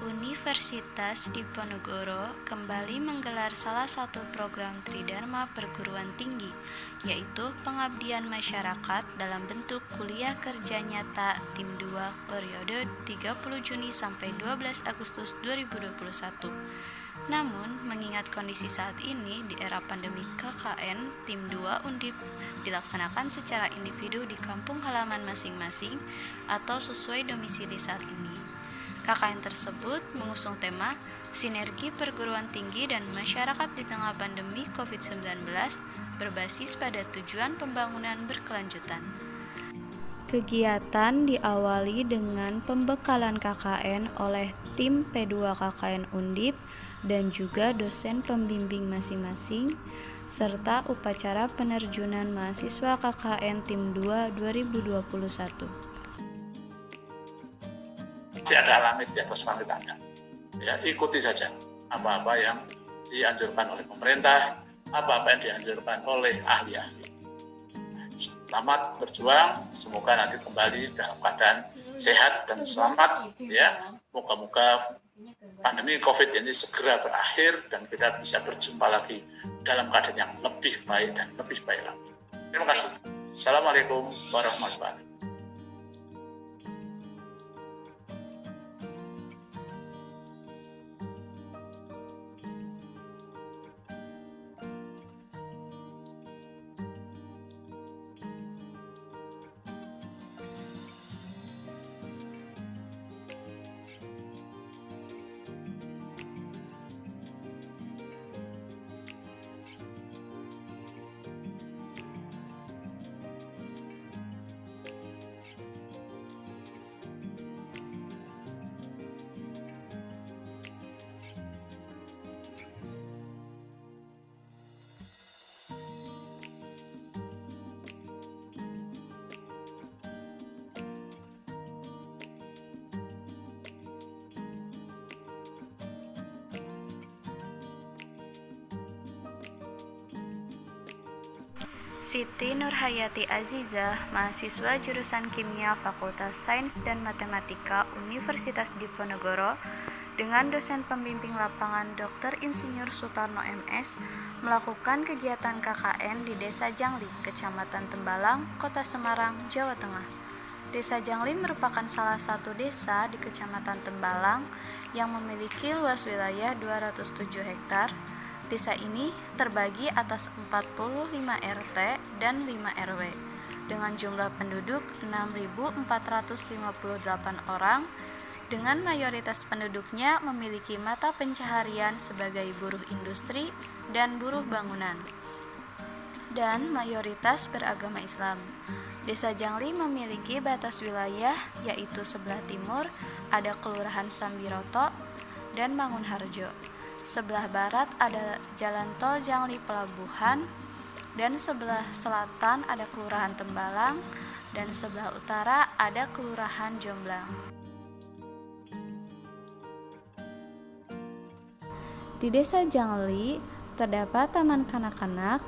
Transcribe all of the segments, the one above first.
Universitas Diponegoro kembali menggelar salah satu program Tridharma Perguruan Tinggi, yaitu pengabdian masyarakat dalam bentuk kuliah kerja nyata Tim 2 periode 30 Juni sampai 12 Agustus 2021. Namun, mengingat kondisi saat ini di era pandemi KKN, Tim 2 Undip dilaksanakan secara individu di kampung halaman masing-masing atau sesuai domisili saat ini. KKN tersebut mengusung tema Sinergi Perguruan Tinggi dan Masyarakat di Tengah Pandemi COVID-19 berbasis pada tujuan pembangunan berkelanjutan. Kegiatan diawali dengan pembekalan KKN oleh tim P2 KKN Undip dan juga dosen pembimbing masing-masing, serta upacara penerjunan mahasiswa KKN Tim 2 2021. Ada langit di atas langit ada. Ya, ikuti saja apa-apa yang dianjurkan oleh pemerintah, apa-apa yang dianjurkan oleh ahli-ahli. Selamat berjuang, semoga nanti kembali dalam keadaan sehat dan selamat. Ya, moga-moga pandemi COVID ini segera berakhir dan kita bisa berjumpa lagi dalam keadaan yang lebih baik dan lebih baik lagi. Terima kasih. Assalamualaikum warahmatullahi wabarakatuh. Siti Nurhayati Azizah, mahasiswa jurusan Kimia Fakultas Sains dan Matematika Universitas Diponegoro, dengan dosen pembimbing lapangan Dr. Insinyur Sutarno MS, melakukan kegiatan KKN di Desa Jangli, Kecamatan Tembalang, Kota Semarang, Jawa Tengah. Desa Jangli merupakan salah satu desa di Kecamatan Tembalang yang memiliki luas wilayah 207 hektar. Desa ini terbagi atas 45 RT dan 5 RW dengan jumlah penduduk 6.458 orang, dengan mayoritas penduduknya memiliki mata pencaharian sebagai buruh industri dan buruh bangunan, dan mayoritas beragama Islam. Desa Jangli memiliki batas wilayah, yaitu sebelah timur ada Kelurahan Sambiroto dan Mangunharjo. Sebelah barat ada Jalan Tol Jangli Pelabuhan, dan sebelah selatan ada Kelurahan Tembalang, dan sebelah utara ada Kelurahan Jomblang. Di Desa Jangli terdapat Taman Kanak-kanak,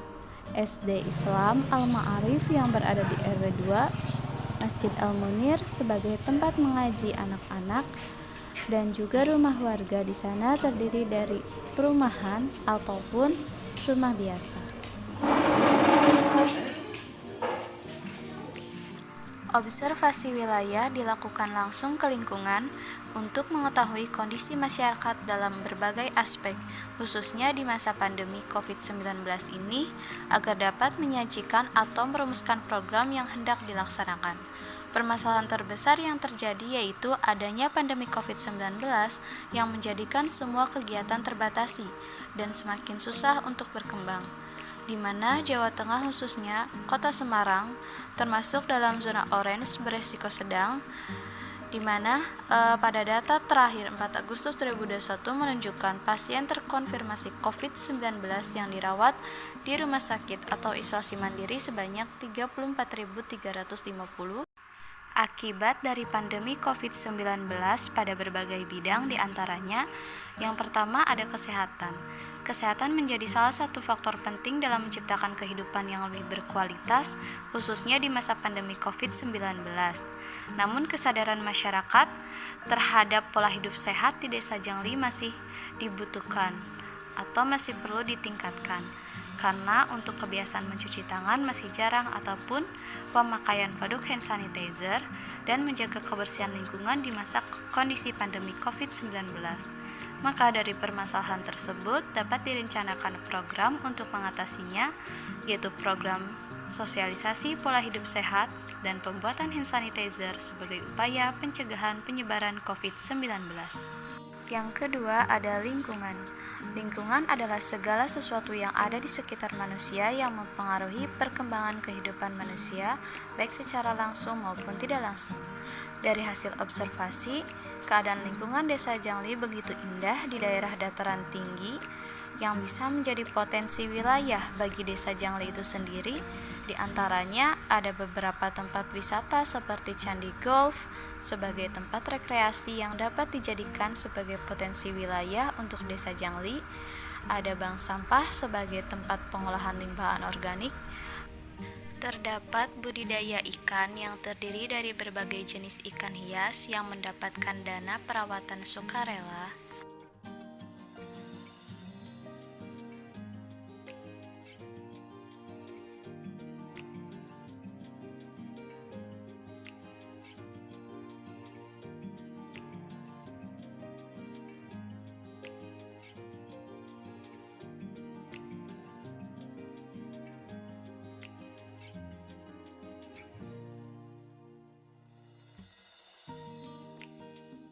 SD Islam Al-Ma'arif yang berada di RW 2, Masjid Al-Munir sebagai tempat mengaji anak-anak, dan juga rumah warga di sana terdiri dari perumahan ataupun rumah biasa. Observasi wilayah dilakukan langsung ke lingkungan untuk mengetahui kondisi masyarakat dalam berbagai aspek, khususnya di masa pandemi COVID-19 ini, agar dapat menyajikan atau merumuskan program yang hendak dilaksanakan. Permasalahan terbesar yang terjadi yaitu adanya pandemi COVID-19 yang menjadikan semua kegiatan terbatasi dan semakin susah untuk berkembang, di mana Jawa Tengah khususnya Kota Semarang termasuk dalam zona orange beresiko sedang, di mana pada data terakhir 4 Agustus 2021 menunjukkan pasien terkonfirmasi COVID-19 yang dirawat di rumah sakit atau isolasi mandiri sebanyak 34.350 akibat dari pandemi COVID-19 pada berbagai bidang, diantaranya yang pertama ada kesehatan. Kesehatan menjadi salah satu faktor penting dalam menciptakan kehidupan yang lebih berkualitas, khususnya di masa pandemi COVID-19. Namun kesadaran masyarakat terhadap pola hidup sehat di Desa Jangli masih dibutuhkan atau masih perlu ditingkatkan, karena untuk kebiasaan mencuci tangan masih jarang ataupun pemakaian produk hand sanitizer dan menjaga kebersihan lingkungan di masa kondisi pandemi COVID-19. Maka dari permasalahan tersebut dapat direncanakan program untuk mengatasinya, yaitu program sosialisasi pola hidup sehat dan pembuatan hand sanitizer sebagai upaya pencegahan penyebaran COVID-19. Yang kedua ada lingkungan. Lingkungan adalah segala sesuatu yang ada di sekitar manusia yang mempengaruhi perkembangan kehidupan manusia, baik secara langsung maupun tidak langsung. Dari hasil observasi, keadaan lingkungan Desa Jangli begitu indah di daerah dataran tinggi yang bisa menjadi potensi wilayah bagi Desa Jangli itu sendiri. Di antaranya ada beberapa tempat wisata seperti Candi Golf sebagai tempat rekreasi yang dapat dijadikan sebagai potensi wilayah untuk Desa Jangli. Ada bank sampah sebagai tempat pengolahan limbah organik. Terdapat budidaya ikan yang terdiri dari berbagai jenis ikan hias yang mendapatkan dana perawatan sukarela.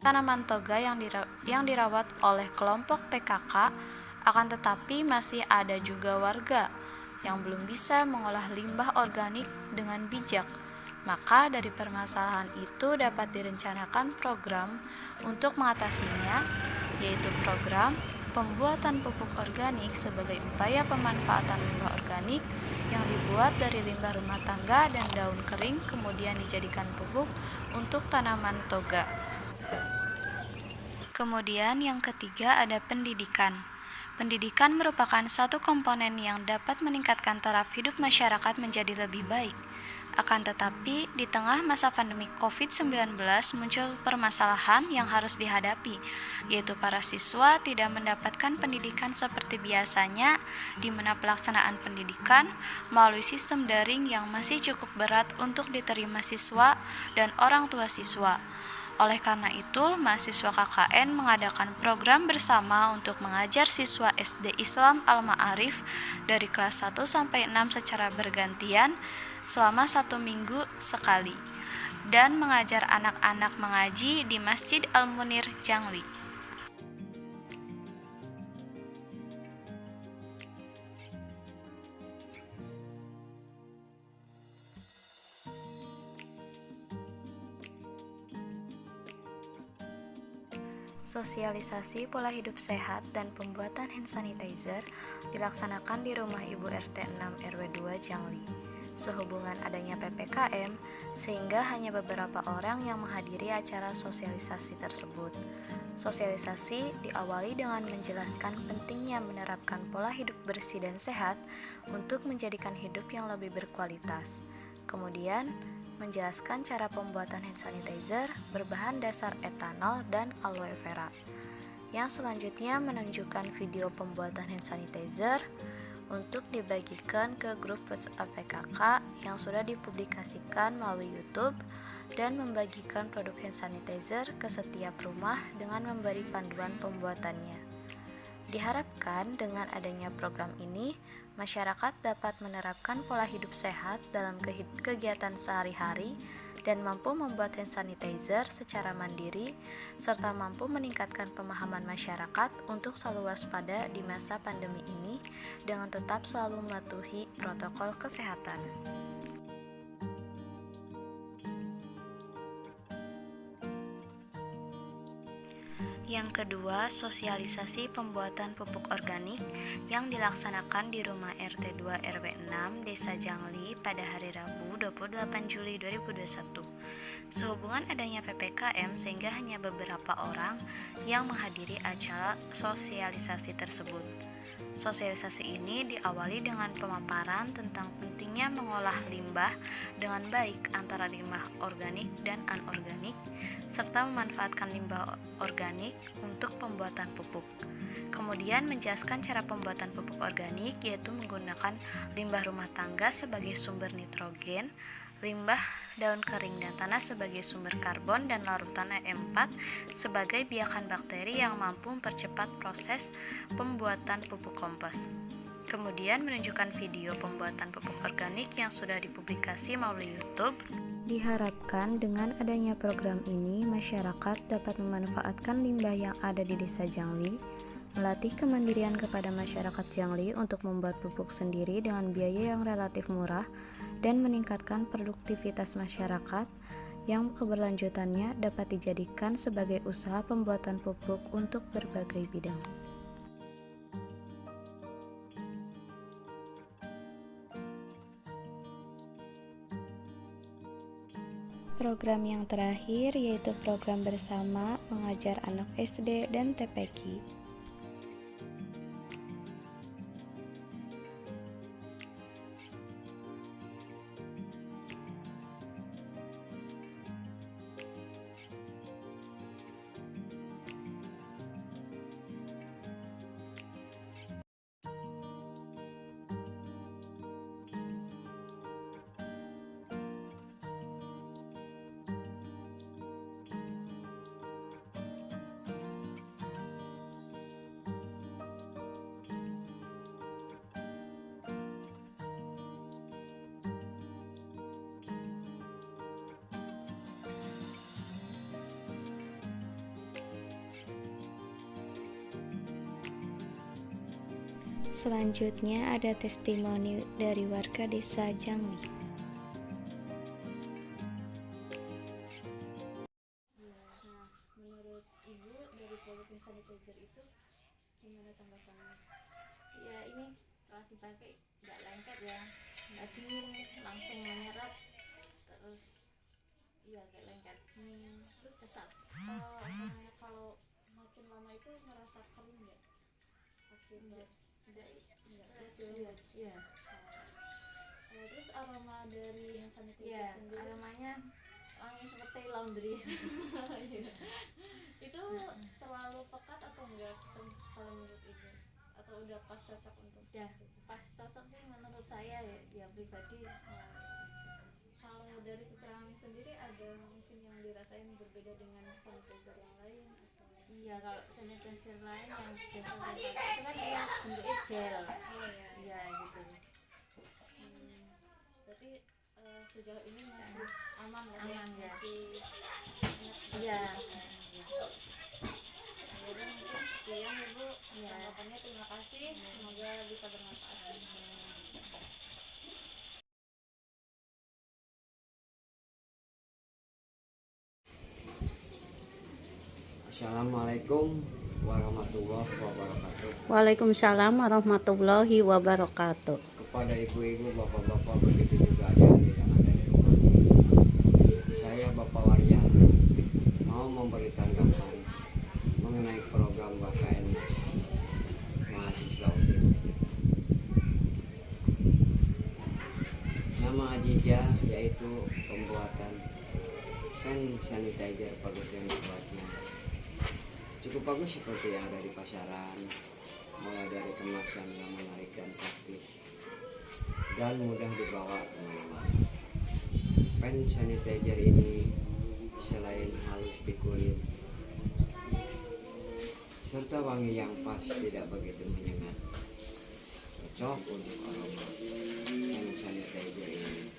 Tanaman toga yang dirawat oleh kelompok PKK, akan tetapi masih ada juga warga yang belum bisa mengolah limbah organik dengan bijak. Maka dari permasalahan itu dapat direncanakan program untuk mengatasinya, yaitu program pembuatan pupuk organik sebagai upaya pemanfaatan limbah organik yang dibuat dari limbah rumah tangga dan daun kering kemudian dijadikan pupuk untuk tanaman toga. Kemudian yang ketiga ada pendidikan. Pendidikan merupakan satu komponen yang dapat meningkatkan taraf hidup masyarakat menjadi lebih baik. Akan tetapi, di tengah masa pandemi COVID-19 muncul permasalahan yang harus dihadapi, yaitu para siswa tidak mendapatkan pendidikan seperti biasanya, di mana pelaksanaan pendidikan melalui sistem daring yang masih cukup berat untuk diterima siswa dan orang tua siswa. Oleh karena itu, mahasiswa KKN mengadakan program bersama untuk mengajar siswa SD Islam Al-Ma'arif dari kelas 1 sampai 6 secara bergantian selama 1 minggu sekali, dan mengajar anak-anak mengaji di Masjid Al-Munir Jangli. Sosialisasi pola hidup sehat dan pembuatan hand sanitizer dilaksanakan di rumah Ibu RT 6 RW 2 Jangli. Sehubungan adanya PPKM, sehingga hanya beberapa orang yang menghadiri acara sosialisasi tersebut. Sosialisasi diawali dengan menjelaskan pentingnya menerapkan pola hidup bersih dan sehat untuk menjadikan hidup yang lebih berkualitas. Kemudian, menjelaskan cara pembuatan hand sanitizer berbahan dasar etanol dan aloe vera. Yang selanjutnya menunjukkan video pembuatan hand sanitizer untuk dibagikan ke grup WhatsApp PKK yang sudah dipublikasikan melalui YouTube, dan membagikan produk hand sanitizer ke setiap rumah dengan memberi panduan pembuatannya. Diharapkan dengan adanya program ini, masyarakat dapat menerapkan pola hidup sehat dalam kegiatan sehari-hari dan mampu membuat hand sanitizer secara mandiri, serta mampu meningkatkan pemahaman masyarakat untuk selalu waspada di masa pandemi ini dengan tetap selalu mematuhi protokol kesehatan. Yang kedua, sosialisasi pembuatan pupuk organik yang dilaksanakan di rumah RT 2 RW 6 Desa Jangli pada hari Rabu 28 Juli 2021. Sehubungan adanya PPKM sehingga hanya beberapa orang yang menghadiri acara sosialisasi tersebut. Sosialisasi ini diawali dengan pemaparan tentang pentingnya mengolah limbah dengan baik antara limbah organik dan anorganik, serta memanfaatkan limbah organik untuk pembuatan pupuk. Kemudian menjelaskan cara pembuatan pupuk organik, yaitu menggunakan limbah rumah tangga sebagai sumber nitrogen, limbah daun kering dan tanah sebagai sumber karbon, dan larutan E4 sebagai biakan bakteri yang mampu mempercepat proses pembuatan pupuk kompos. Kemudian menunjukkan video pembuatan pupuk organik yang sudah dipublikasi melalui YouTube. Diharapkan dengan adanya program ini, masyarakat dapat memanfaatkan limbah yang ada di Desa Jangli, melatih kemandirian kepada masyarakat Jangli untuk membuat pupuk sendiri dengan biaya yang relatif murah, dan meningkatkan produktivitas masyarakat yang keberlanjutannya dapat dijadikan sebagai usaha pembuatan pupuk untuk berbagai bidang. Program yang terakhir yaitu program bersama mengajar anak SD dan TPQ. Selanjutnya ada testimoni dari warga Desa Jangli. Menurut Ibu dari produk hand sanitizer itu gimana tanggapannya? Ya ini setelah dipakai nggak lengket ya, nggak dingin, langsung menyerap, terus iya kayak lengket. Terus Kalau makin lama itu merasa kering nggak? tidak Hasilnya? ya, Terus aroma dari hand sanitizer ya sendiri? aromanya wangi seperti laundry. Itu terlalu pekat atau enggak kalau menurut Ibu? Atau udah pas cocok untuk Ya pas cocok sih menurut saya ya pribadi. Kalau dari keterangan sendiri ada mungkin yang dirasain berbeda dengan sanitizer yang lain atau? Iya kalau sanitizer lain yang biasa saya pakai itu kan dia bentuknya gel. Iya gitu. Berarti sejauh ini masih aman lah ya? Aman, ya. Masih Iya. Jadi mungkin sekian Ibu Iya. tanggapannya, terima kasih, semoga bisa bermanfaat. Assalamualaikum warahmatullahi wabarakatuh. Waalaikumsalam warahmatullahi wabarakatuh. Kepada ibu-ibu, bapak-bapak, begitu juga ada yang ada di rumah. Saya Bapak Warya mau memberi tanggapan mengenai program KKN mahasiswa UTIN. Nama Ajija yaitu pembuatan hand sanitizer produk yang dibuatnya cukup bagus seperti yang ada di pasaran, mulai dari kemasan yang menarik dan praktis dan mudah dibawa kemana-mana. Hand sanitizer ini selain halus di kulit serta wangi yang pas, tidak begitu menyengat, cocok untuk aroma hand sanitizer ini.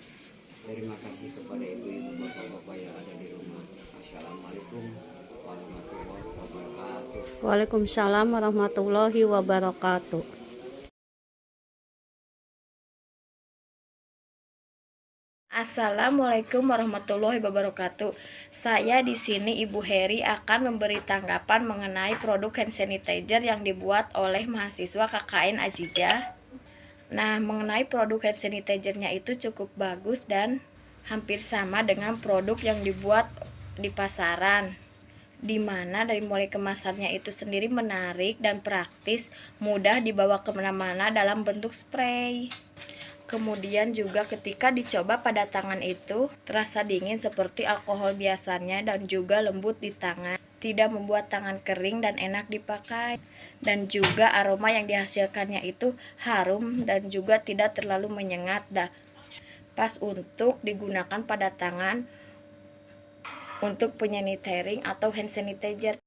Terima kasih kepada ibu-ibu, bapak-bapak yang ada di rumah. Assalamualaikum warahmatullahi wabarakatuh. Waalaikumsalam warahmatullahi wabarakatuh. Assalamualaikum warahmatullahi wabarakatuh. Saya di sini Ibu Heri akan memberi tanggapan mengenai produk hand sanitizer yang dibuat oleh mahasiswa KKN Ajija. Nah, mengenai produk hand sanitizer-nya itu cukup bagus dan hampir sama dengan produk yang dibuat di pasaran, di mana dari mulai kemasannya itu sendiri menarik dan praktis, mudah dibawa kemana-mana dalam bentuk spray. Kemudian juga ketika dicoba pada tangan itu terasa dingin seperti alkohol biasanya dan juga lembut di tangan, tidak membuat tangan kering dan enak dipakai. Dan juga aroma yang dihasilkannya itu harum dan juga tidak terlalu menyengat, pas untuk digunakan pada tangan untuk penyanitering atau hand sanitizer.